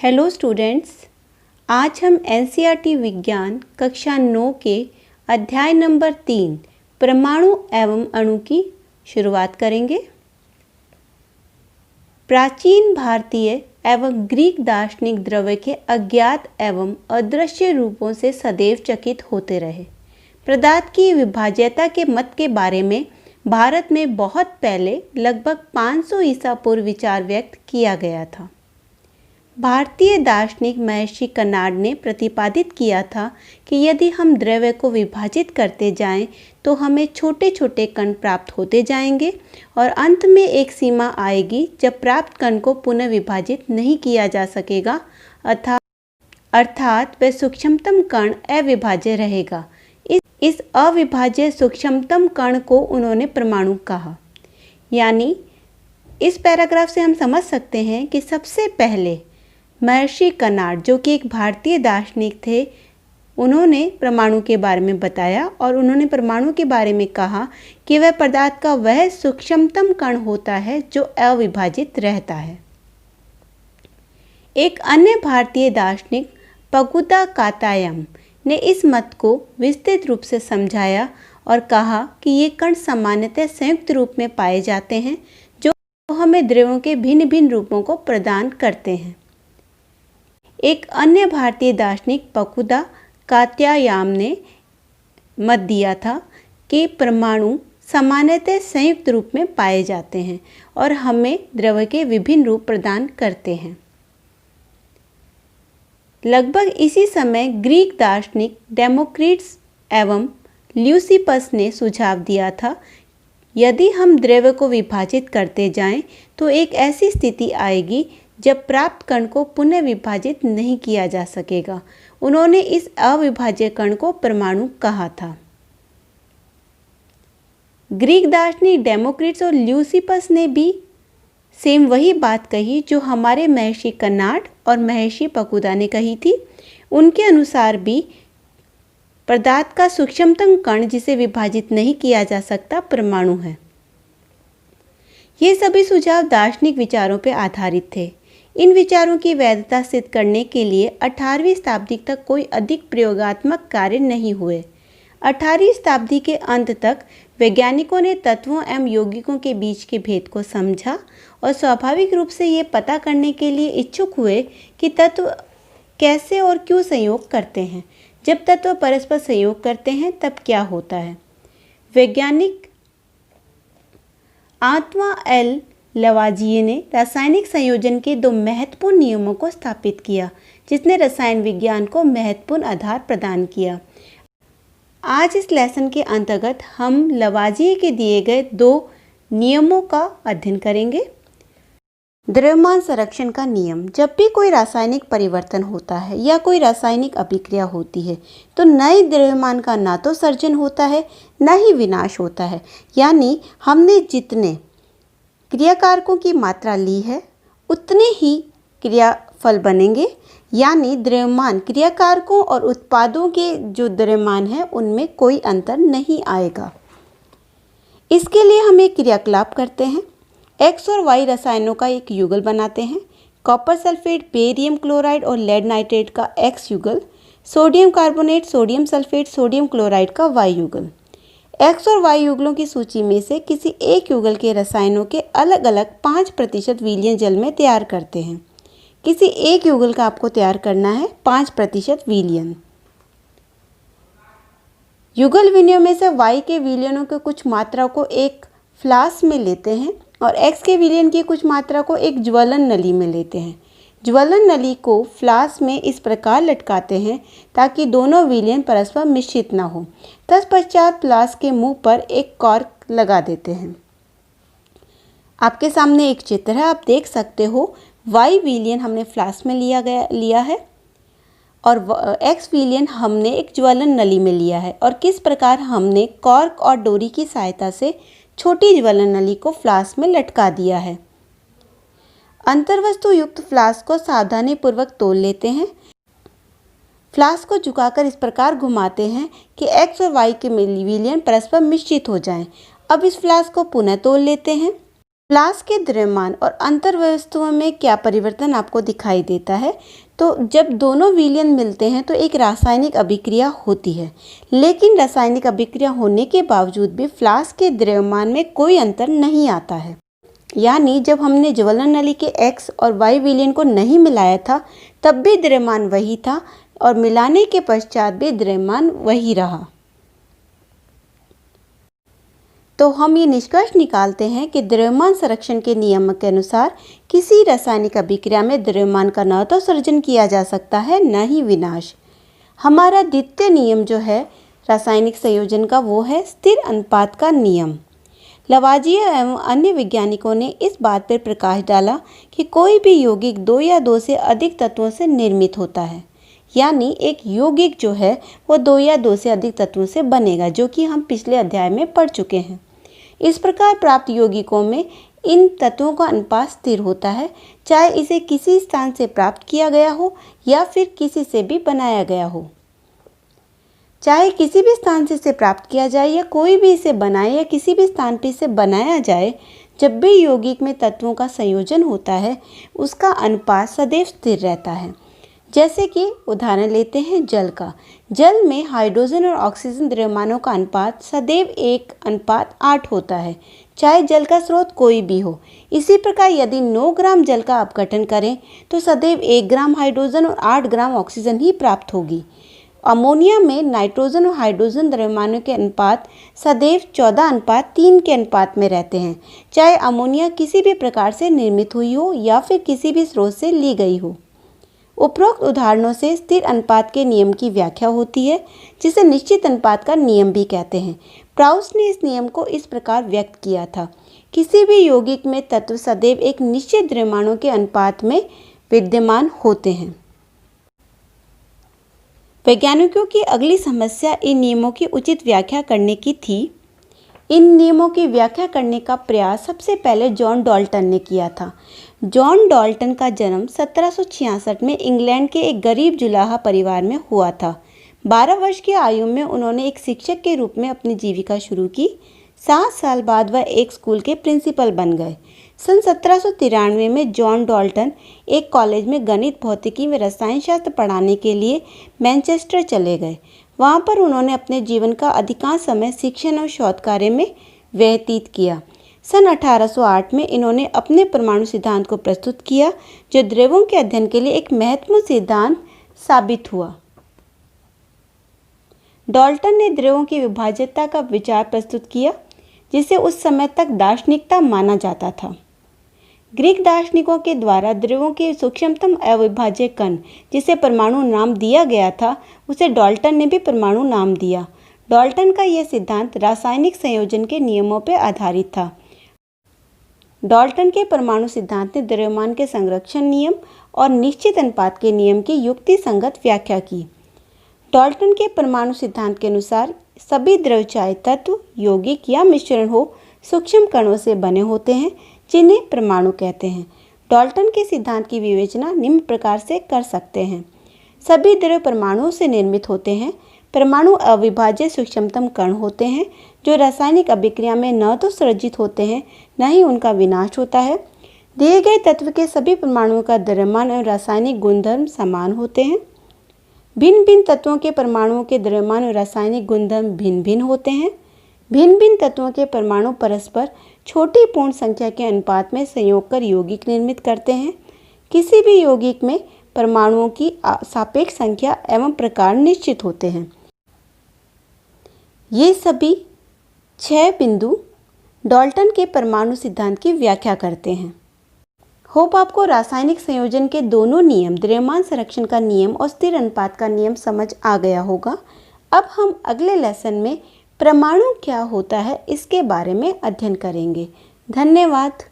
Hello students, आज हम NCERT विज्ञान कक्षा 9 के अध्याय नंबर 3 परमाणु एवं अणु की शुरुआत करेंगे। प्राचीन भारतीय एवं ग्रीक दार्शनिक द्रव्य के अज्ञात एवं अदृश्य रूपों से सदैव चकित होते रहे। पदार्थ की विभाज्यता के मत के बारे में भारत में बहुत पहले लगभग 500 ईसा पूर्व विचार व्यक्त किया गया था। भारतीय दार्शनिक महर्षि कनाड ने प्रतिपादित किया था कि यदि हम द्रव्य को विभाजित करते जाएं तो हमें छोटे छोटे कण प्राप्त होते जाएंगे और अंत में एक सीमा आएगी जब प्राप्त कण को पुनः विभाजित नहीं किया जा सकेगा, अर्थात वह सूक्ष्मतम कण अविभाज्य रहेगा। इस अविभाज्य सूक्ष्मतम कण को उन्होंने परमाणु कहा। यानी इस पैराग्राफ से हम समझ सकते हैं कि सबसे पहले महर्षि कनाड, जो कि एक भारतीय दार्शनिक थे, उन्होंने परमाणु के बारे में बताया और उन्होंने परमाणु के बारे में कहा कि वह पदार्थ का वह सूक्ष्मतम कण होता है जो अविभाजित रहता है। एक अन्य भारतीय दार्शनिक पगुदा कातायम ने इस मत को विस्तृत रूप से समझाया और कहा कि ये कण सामान्यतः संयुक्त रूप में पाए जाते हैं जो हमें द्रव्यों के भिन्न भिन्न रूपों को प्रदान करते हैं। एक अन्य भारतीय दार्शनिक पकुदा कात्यायाम ने मत दिया था कि परमाणु सामान्यतः संयुक्त रूप में पाए जाते हैं और हमें द्रव्य के विभिन्न रूप प्रदान करते हैं। लगभग इसी समय ग्रीक दार्शनिक डेमोक्रिटस एवं ल्यूसिपस ने सुझाव दिया था, यदि हम द्रव्य को विभाजित करते जाएं तो एक ऐसी स्थिति आएगी जब प्राप्त कण को पुनः विभाजित नहीं किया जा सकेगा। उन्होंने इस अविभाज्य कण को परमाणु कहा था। ग्रीक दार्शनिक डेमोक्रिटस और ल्यूसिपस ने भी सेम वही बात कही जो हमारे महर्षि कनाड और महर्षि पकुदा ने कही थी। उनके अनुसार भी पदार्थ का सूक्ष्मतम कण जिसे विभाजित नहीं किया जा सकता परमाणु है। ये सभी सुझाव दार्शनिक विचारों पर आधारित थे। इन विचारों की वैधता सिद्ध करने के लिए 18वीं शताब्दी तक कोई अधिक प्रयोगात्मक कार्य नहीं हुए। 18वीं शताब्दी के अंत तक वैज्ञानिकों ने तत्वों एवं यौगिकों के बीच के भेद को समझा और स्वाभाविक रूप से ये पता करने के लिए इच्छुक हुए कि तत्व कैसे और क्यों संयोग करते हैं। जब तत्व परस्पर संयोग करते हैं तब क्या होता है। वैज्ञानिक आंतवा एल लवाजिये ने रासायनिक संयोजन के 2 महत्वपूर्ण नियमों को स्थापित किया, जिसने रसायन विज्ञान को महत्वपूर्ण आधार प्रदान किया। आज इस लेसन के अंतर्गत हम लवाजिये के दिए गए 2 नियमों का अध्ययन करेंगे। द्रव्यमान संरक्षण का नियम। जब भी कोई रासायनिक परिवर्तन होता है या कोई रासायनिक अभिक्रिया होती है तो नए द्रव्यमान का ना तो सर्जन होता है न ही विनाश होता है। यानी हमने जितने क्रियाकारकों की मात्रा ली है उतने ही क्रियाफल बनेंगे। यानी द्रव्यमान क्रियाकारकों और उत्पादों के जो द्रव्यमान है उनमें कोई अंतर नहीं आएगा। इसके लिए हम एक क्रियाकलाप करते हैं। एक्स और वाई रसायनों का एक युगल बनाते हैं। कॉपर सल्फेट, बेरियम क्लोराइड और लेड नाइट्रेट का एक्स युगल, sodium carbonate, sodium sulphate, sodium chloride का वाई युगल। एक्स और वाई युगलों की सूची में से किसी एक युगल के रसायनों के अलग अलग 5% विलयन जल में तैयार करते हैं। किसी एक युगल का आपको तैयार करना है 5% विलयन। युगल विनिमय में से वाई के विलयनों के कुछ मात्रा को एक फ्लास्क में लेते हैं और एक्स के विलयन की कुछ मात्रा को एक ज्वलन नली में लेते हैं। ज्वलन नली को फ्लास्क में इस प्रकार लटकाते हैं ताकि दोनों विलयन परस्पर मिश्रित न हो। तत्पश्चात फ्लास्क के मुंह पर एक कॉर्क लगा देते हैं। आपके सामने एक चित्र है, आप देख सकते हो वाई विलयन हमने फ्लास्क में लिया है और एक्स विलयन हमने एक ज्वलन नली में लिया है और किस प्रकार हमने कॉर्क और डोरी की सहायता से छोटी ज्वलन नली को फ्लास्क में लटका दिया है। अंतर्वस्तु युक्त फ्लास्क को सावधानी पूर्वक तोल लेते हैं। फ्लास्क को झुकाकर इस प्रकार घुमाते हैं कि एक्स और वाई के विलयन परस्पर मिश्रित हो जाएं। अब इस फ्लास्क को पुनः तोल लेते हैं। फ्लास्क के द्रव्यमान और अंतर्वस्तुओं में क्या परिवर्तन आपको दिखाई देता है? तो जब दोनों विलयन मिलते हैं तो एक रासायनिक अभिक्रिया होती है, लेकिन रासायनिक अभिक्रिया होने के बावजूद भी फ्लास्क के द्रव्यमान में कोई अंतर नहीं आता है। यानी जब हमने ज्वलन नली के X और Y विलयन को नहीं मिलाया था तब भी द्रव्यमान वही था और मिलाने के पश्चात भी द्रव्यमान वही रहा। तो हम ये निष्कर्ष निकालते हैं कि द्रव्यमान संरक्षण के नियम के अनुसार किसी रासायनिक अभिक्रिया में द्रव्यमान का न तो सृजन किया जा सकता है न ही विनाश। हमारा द्वितीय नियम जो है रासायनिक संयोजन का वो है स्थिर अनुपात का नियम। लवाजिये एवं अन्य वैज्ञानिकों ने इस बात पर प्रकाश डाला कि कोई भी यौगिक दो या दो से अधिक तत्वों से निर्मित होता है। यानी एक यौगिक जो है वो दो या दो से अधिक तत्वों से बनेगा, जो कि हम पिछले अध्याय में पढ़ चुके हैं। इस प्रकार प्राप्त यौगिकों में इन तत्वों का अनुपात स्थिर होता है, चाहे इसे किसी स्थान से प्राप्त किया गया हो या फिर किसी से भी बनाया गया हो। चाहे किसी भी स्थान से इसे प्राप्त किया जाए या कोई भी इसे बनाए या किसी भी स्थान पर इसे बनाया जाए, जब भी यौगिक में तत्वों का संयोजन होता है उसका अनुपात सदैव स्थिर रहता है। जैसे कि उदाहरण लेते हैं जल का। जल में हाइड्रोजन और ऑक्सीजन द्रव्यमानों का अनुपात सदैव 1:8 होता है, चाहे जल का स्रोत कोई भी हो। इसी प्रकार यदि 9 ग्राम जल का अपघटन करें तो सदैव 1 ग्राम हाइड्रोजन और 8 ग्राम ऑक्सीजन ही प्राप्त होगी। अमोनिया में नाइट्रोजन और हाइड्रोजन द्रव्यमानों के अनुपात सदैव 14:3 के अनुपात में रहते हैं, चाहे अमोनिया किसी भी प्रकार से निर्मित हुई हो या फिर किसी भी स्रोत से ली गई हो। उपरोक्त उदाहरणों से स्थिर अनुपात के नियम की व्याख्या होती है, जिसे निश्चित अनुपात का नियम भी कहते हैं। प्राउस ने इस नियम को इस प्रकार व्यक्त किया था, किसी भी यौगिक में तत्व सदैव एक निश्चित द्रव्यमानों के अनुपात में विद्यमान होते हैं। वैज्ञानिकों की अगली समस्या इन नियमों की उचित व्याख्या करने की थी। इन नियमों की व्याख्या करने का प्रयास सबसे पहले जॉन डाल्टन ने किया था। जॉन डाल्टन का जन्म 1766 में इंग्लैंड के एक गरीब जुलाहा परिवार में हुआ था। 12 वर्ष की आयु में उन्होंने एक शिक्षक के रूप में अपनी जीविका शुरू की। 7 साल बाद वह एक स्कूल के प्रिंसिपल बन गए। सन 1793 में जॉन डाल्टन एक कॉलेज में गणित, भौतिकी व रसायन शास्त्र पढ़ाने के लिए मैनचेस्टर चले गए। वहाँ पर उन्होंने अपने जीवन का अधिकांश समय शिक्षण और शोध कार्य में व्यतीत किया। सन 1808 में इन्होंने अपने परमाणु सिद्धांत को प्रस्तुत किया, जो द्रव्यों के अध्ययन के लिए एक महत्वपूर्ण सिद्धांत साबित हुआ। डाल्टन ने द्रव्यों की विभाज्यता का विचार प्रस्तुत किया, जिसे उस समय तक दार्शनिकता माना जाता था। ग्रीक दार्शनिकों के द्वारा द्रव्यों के सूक्ष्मतम अविभाज्य कण, जिसे परमाणु नाम दिया गया था, उसे डाल्टन ने भी परमाणु नाम दिया। डाल्टन का यह सिद्धांत रासायनिक संयोजन के नियमों पर आधारित था। डाल्टन के परमाणु सिद्धांत ने द्रव्यमान के संरक्षण नियम और निश्चित अनुपात के नियम की युक्ति संगत व्याख्या की। डाल्टन के परमाणु सिद्धांत के अनुसार सभी द्रव्य, चाहे तत्व, यौगिक या मिश्रण हो, सूक्ष्म कणों से बने होते हैं, जिन्हें परमाणु कहते हैं। डाल्टन के सिद्धांत की विवेचना निम्न प्रकार से कर सकते हैं। सभी द्रव्य परमाणुओं से निर्मित होते हैं। परमाणु अविभाज्य सूक्ष्मतम कण होते हैं, जो रासायनिक अभिक्रिया में न तो सृजित होते हैं न ही उनका विनाश होता है। दिए गए तत्व के सभी परमाणुओं का द्रव्यमान और रासायनिक गुणधर्म समान होते हैं। भिन्न भिन्न तत्वों के परमाणुओं के द्रव्यमान और रासायनिक गुणधर्म भिन्न भिन्न होते हैं। भिन्न भिन्न तत्वों के परमाणु परस्पर छोटी पूर्ण संख्या के अनुपात में संयोग कर यौगिक निर्मित करते हैं। किसी भी यौगिक में परमाणुओं की सापेक्ष संख्या एवं प्रकार निश्चित होते हैं। ये सभी 6 बिंदु डाल्टन के परमाणु सिद्धांत की व्याख्या करते हैं। होप आपको रासायनिक संयोजन के दोनों नियम, द्रव्यमान संरक्षण का नियम और स्थिर अनुपात का नियम समझ आ गया होगा। अब हम अगले लेसन में परमाणु क्या होता है इसके बारे में अध्ययन करेंगे। धन्यवाद।